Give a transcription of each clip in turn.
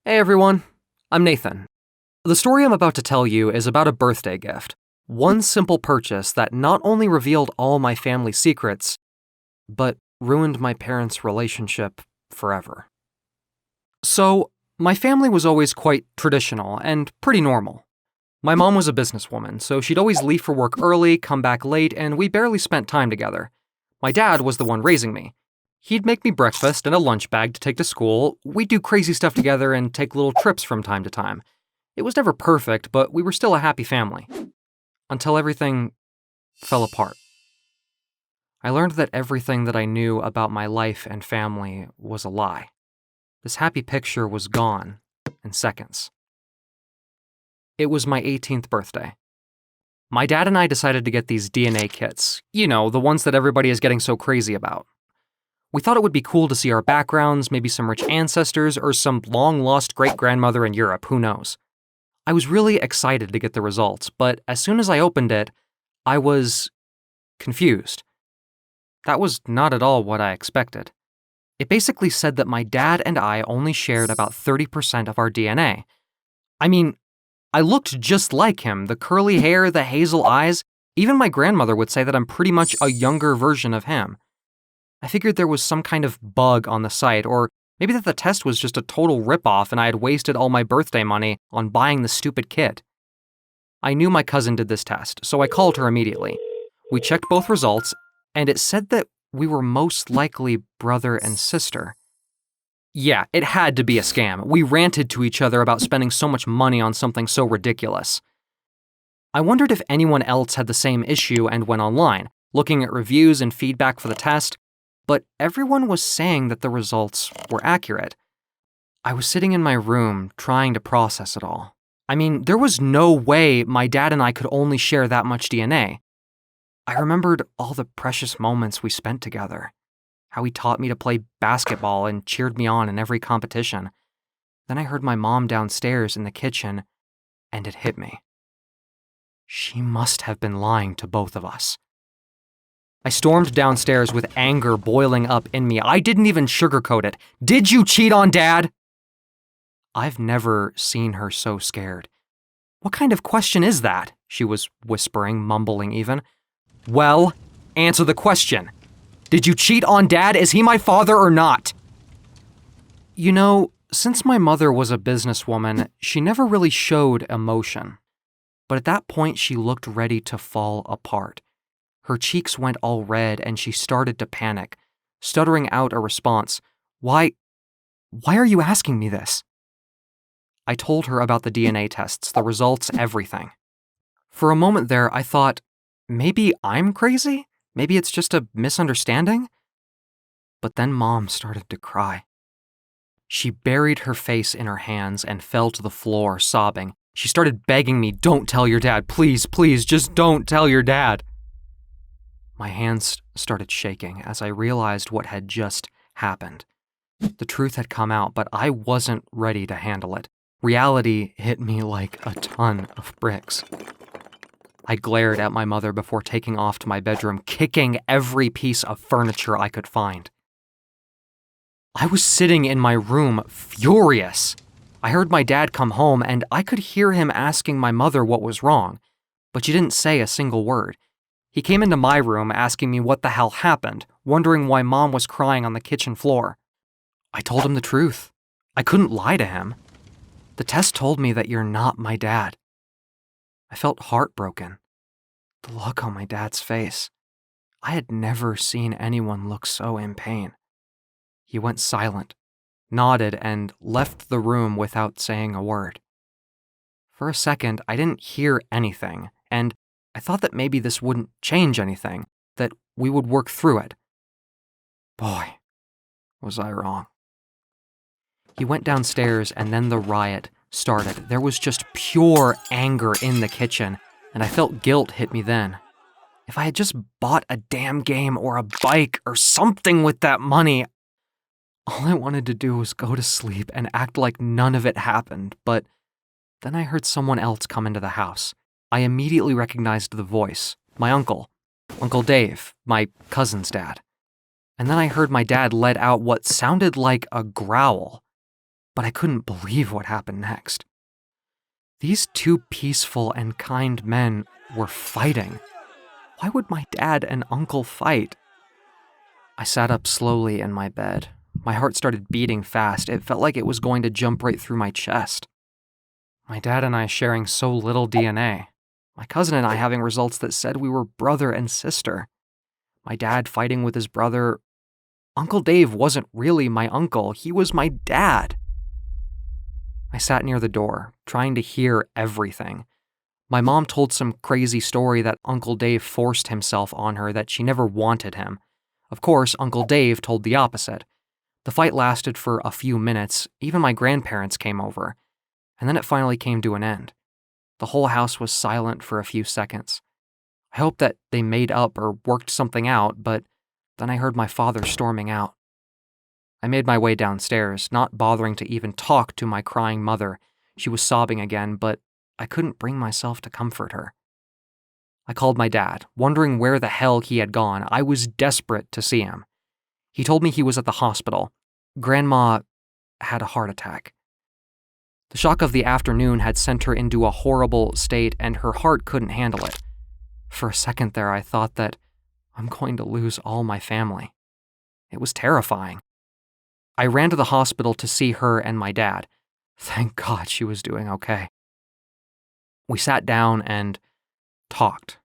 Hey everyone, I'm Nathan. The story I'm about to tell you is about a birthday gift. One simple purchase that not only revealed all my family secrets, but ruined my parents' relationship forever. So, my family was always quite traditional and pretty normal. My mom was a businesswoman, so she'd always leave for work early, come back late, and we barely spent time together. My dad was the one raising me. He'd make me breakfast and a lunch bag to take to school. We'd do crazy stuff together and take little trips from time to time. It was never perfect, but we were still a happy family. Until everything fell apart. I learned that everything that I knew about my life and family was a lie. This happy picture was gone in seconds. It was my 18th birthday. My dad and I decided to get these DNA kits. You know, the ones that everybody is getting so crazy about. We thought it would be cool to see our backgrounds, maybe some rich ancestors, or some long-lost great-grandmother in Europe, who knows. I was really excited to get the results, but as soon as I opened it, I was confused. That was not at all what I expected. It basically said that my dad and I only shared about 30% of our DNA. I mean, I looked just like him, the curly hair, the hazel eyes. Even my grandmother would say that I'm pretty much a younger version of him. I figured there was some kind of bug on the site, or maybe that the test was just a total ripoff and I had wasted all my birthday money on buying the stupid kit. I knew my cousin did this test, so I called her immediately. We checked both results, and it said that we were most likely brother and sister. Yeah, it had to be a scam. We ranted to each other about spending so much money on something so ridiculous. I wondered if anyone else had the same issue and went online, looking at reviews and feedback for the test, but everyone was saying that the results were accurate. I was sitting in my room trying to process it all. I mean, there was no way my dad and I could only share that much DNA. I remembered all the precious moments we spent together, how he taught me to play basketball and cheered me on in every competition. Then I heard my mom downstairs in the kitchen, and it hit me. She must have been lying to both of us. I stormed downstairs with anger boiling up in me. I didn't even sugarcoat it. Did you cheat on Dad? I've never seen her so scared. What kind of question is that? She was whispering, mumbling even. Well, answer the question. Did you cheat on Dad? Is he my father or not? You know, since my mother was a businesswoman, she never really showed emotion. But at that point, she looked ready to fall apart. Her cheeks went all red and she started to panic, stuttering out a response. Why are you asking me this? I told her about the DNA tests, the results, everything. For a moment there, I thought, maybe I'm crazy? Maybe it's just a misunderstanding? But then Mom started to cry. She buried her face in her hands and fell to the floor, sobbing. She started begging me, don't tell your dad, please, please, just don't tell your dad. My hands started shaking as I realized what had just happened. The truth had come out, but I wasn't ready to handle it. Reality hit me like a ton of bricks. I glared at my mother before taking off to my bedroom, kicking every piece of furniture I could find. I was sitting in my room, furious. I heard my dad come home, and I could hear him asking my mother what was wrong, but she didn't say a single word. He came into my room asking me what the hell happened, wondering why Mom was crying on the kitchen floor. I told him the truth. I couldn't lie to him. The test told me that you're not my dad. I felt heartbroken. The look on my dad's face. I had never seen anyone look so in pain. He went silent, nodded, and left the room without saying a word. For a second, I didn't hear anything, and I thought that maybe this wouldn't change anything, that we would work through it. Boy, was I wrong. He went downstairs and then the riot started. There was just pure anger in the kitchen, and I felt guilt hit me then. If I had just bought a damn game or a bike or something with that money, all I wanted to do was go to sleep and act like none of it happened, but then I heard someone else come into the house. I immediately recognized the voice. My uncle. Uncle Dave, my cousin's dad. And then I heard my dad let out what sounded like a growl. but I couldn't believe what happened next. These two peaceful and kind men were fighting. Why would my dad and uncle fight? I sat up slowly in my bed. My heart started beating fast. It felt like it was going to jump right through my chest. My dad and I sharing so little DNA. My cousin and I having results that said we were brother and sister. My dad fighting with his brother. Uncle Dave wasn't really my uncle. He was my dad. I sat near the door, trying to hear everything. My mom told some crazy story that Uncle Dave forced himself on her, that she never wanted him. Of course, Uncle Dave told the opposite. The fight lasted for a few minutes. Even my grandparents came over. And then it finally came to an end. The whole house was silent for a few seconds. I hoped that they made up or worked something out, but then I heard my father storming out. I made my way downstairs, not bothering to even talk to my crying mother. She was sobbing again, but I couldn't bring myself to comfort her. I called my dad, wondering where the hell he had gone. I was desperate to see him. He told me he was at the hospital. Grandma had a heart attack. The shock of the afternoon had sent her into a horrible state, and her heart couldn't handle it. For a second there, I thought that I'm going to lose all my family. It was terrifying. I ran to the hospital to see her and my dad. Thank God she was doing okay. We sat down and talked,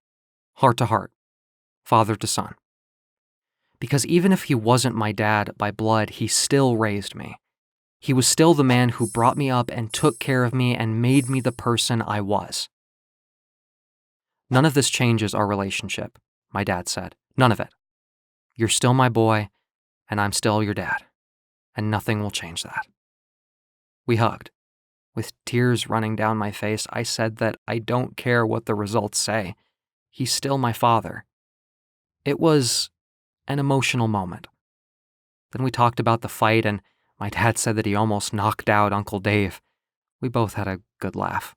heart to heart, father to son. Because even if he wasn't my dad by blood, he still raised me. He was still the man who brought me up and took care of me and made me the person I was. None of this changes our relationship, my dad said. None of it. You're still my boy, and I'm still your dad, and nothing will change that. We hugged. With tears running down my face, I said that I don't care what the results say. He's still my father. It was an emotional moment. Then we talked about the fight, and my dad said that he almost knocked out Uncle Dave. We both had a good laugh.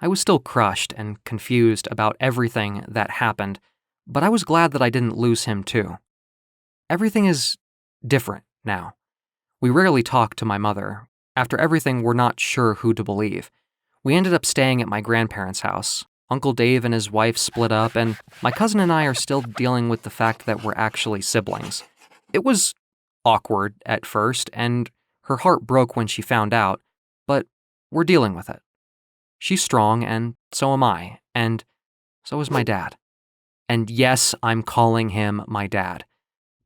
I was still crushed and confused about everything that happened, but I was glad that I didn't lose him too. Everything is different now. We rarely talk to my mother. After everything, we're not sure who to believe. We ended up staying at my grandparents' house. Uncle Dave and his wife split up, and my cousin and I are still dealing with the fact that we're actually siblings. It was awkward at first, and her heart broke when she found out, but we're dealing with it. She's strong, and so am I, and so is my dad. And yes, I'm calling him my dad.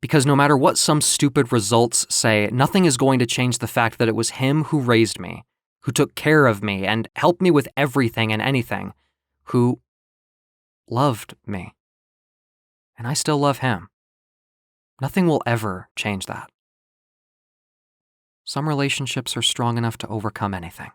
Because no matter what some stupid results say, nothing is going to change the fact that it was him who raised me, who took care of me and helped me with everything and anything, who loved me. And I still love him. Nothing will ever change that. Some relationships are strong enough to overcome anything.